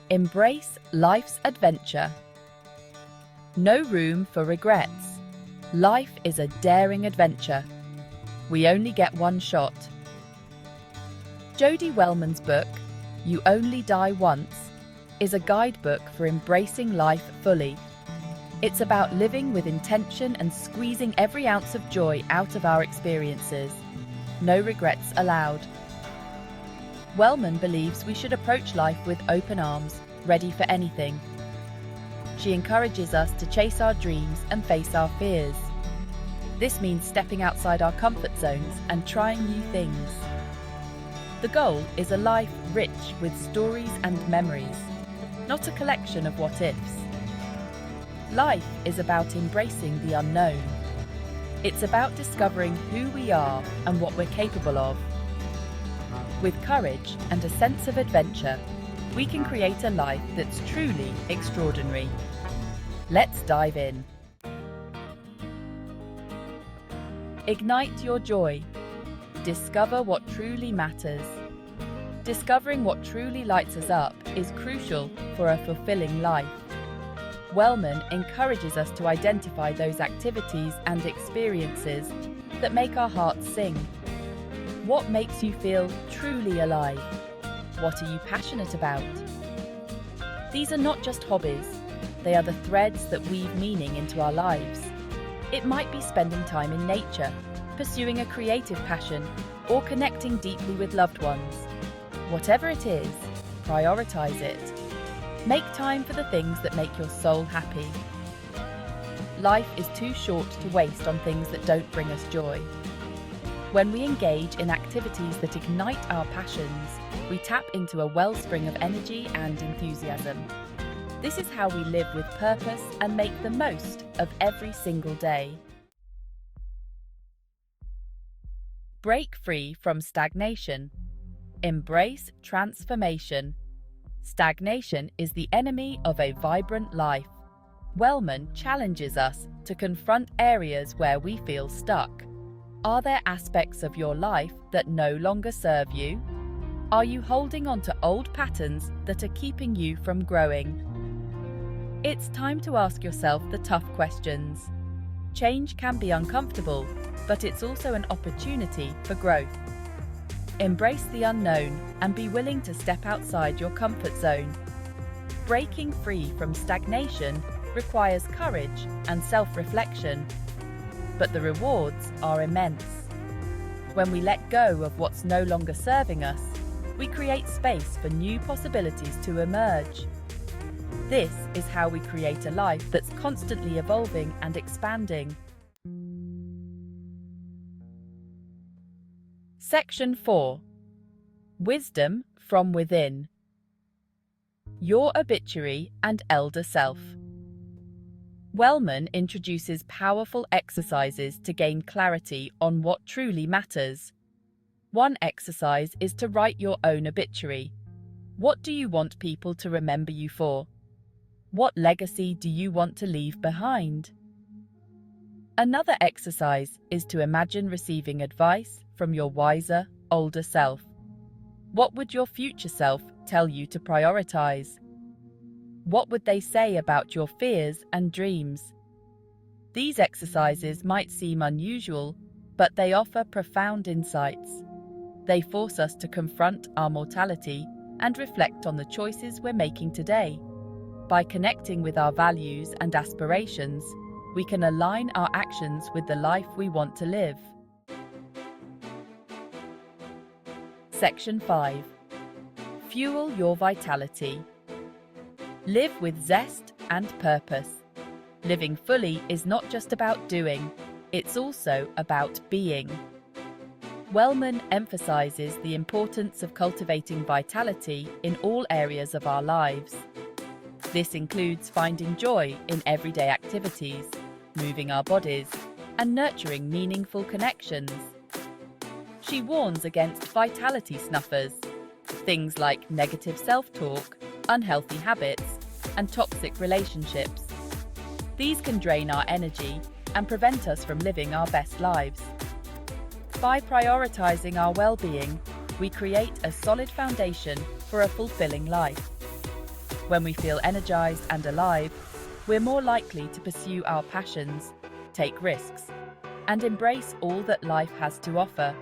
Embrace life's adventure. No room for regrets. Life is a daring adventure. We only get one shot. Jodi Wellman's book, You Only Die Once, is a guidebook for embracing life fully. It's about living with intention and squeezing every ounce of joy out of our experiences. No regrets allowed. Wellman believes we should approach life with open arms, ready for anything. She encourages us to chase our dreams and face our fears. This means stepping outside our comfort zones and trying new things. The goal is a life rich with stories and memories, not a collection of what-ifs. Life is about embracing the unknown. It's about discovering who we are and what we're capable of. With courage and a sense of adventure, we can create a life that's truly extraordinary. Let's dive in. Ignite your joy. Discover what truly matters. Discovering what truly lights us up is crucial for a fulfilling life. Wellman encourages us to identify those activities and experiences that make our hearts sing. What makes you feel truly alive? What are you passionate about? These are not just hobbies, they are the threads that weave meaning into our lives. It might be spending time in nature, pursuing a creative passion, or connecting deeply with loved ones. Whatever it is, prioritize it. Make time for the things that make your soul happy. Life is too short to waste on things that don't bring us joy. When we engage in activities that ignite our passions, we tap into a wellspring of energy and enthusiasm. This is how we live with purpose and make the most of every single day. Break free from stagnation. Embrace transformation. Stagnation is the enemy of a vibrant life. Wellman challenges us to confront areas where we feel stuck. Are there aspects of your life that no longer serve you? Are you holding on to old patterns that are keeping you from growing? It's time to ask yourself the tough questions. Change can be uncomfortable, but it's also an opportunity for growth. Embrace the unknown and be willing to step outside your comfort zone. Breaking free from stagnation requires courage and self-reflection, but the rewards are immense. When we let go of what's no longer serving us, we create space for new possibilities to emerge. This is how we create a life that's constantly evolving and expanding. Section 4. Wisdom from Within. Your obituary and elder self. Wellman introduces powerful exercises to gain clarity on what truly matters. One exercise is to write your own obituary. What do you want people to remember you for? What legacy do you want to leave behind? Another exercise is to imagine receiving advice from your wiser, older self. What would your future self tell you to prioritize? What would they say about your fears and dreams? These exercises might seem unusual, but they offer profound insights. They force us to confront our mortality and reflect on the choices we're making today. By connecting with our values and aspirations, we can align our actions with the life we want to live. Section 5. Fuel your vitality. Live with zest and purpose. Living fully is not just about doing, it's also about being. Wellman emphasizes the importance of cultivating vitality in all areas of our lives. This includes finding joy in everyday activities, moving our bodies, and nurturing meaningful connections. She warns against vitality snuffers, things like negative self-talk, unhealthy habits, and toxic relationships. These can drain our energy and prevent us from living our best lives. By prioritizing our well-being, we create a solid foundation for a fulfilling life. When we feel energized and alive, we're more likely to pursue our passions, take risks, and embrace all that life has to offer.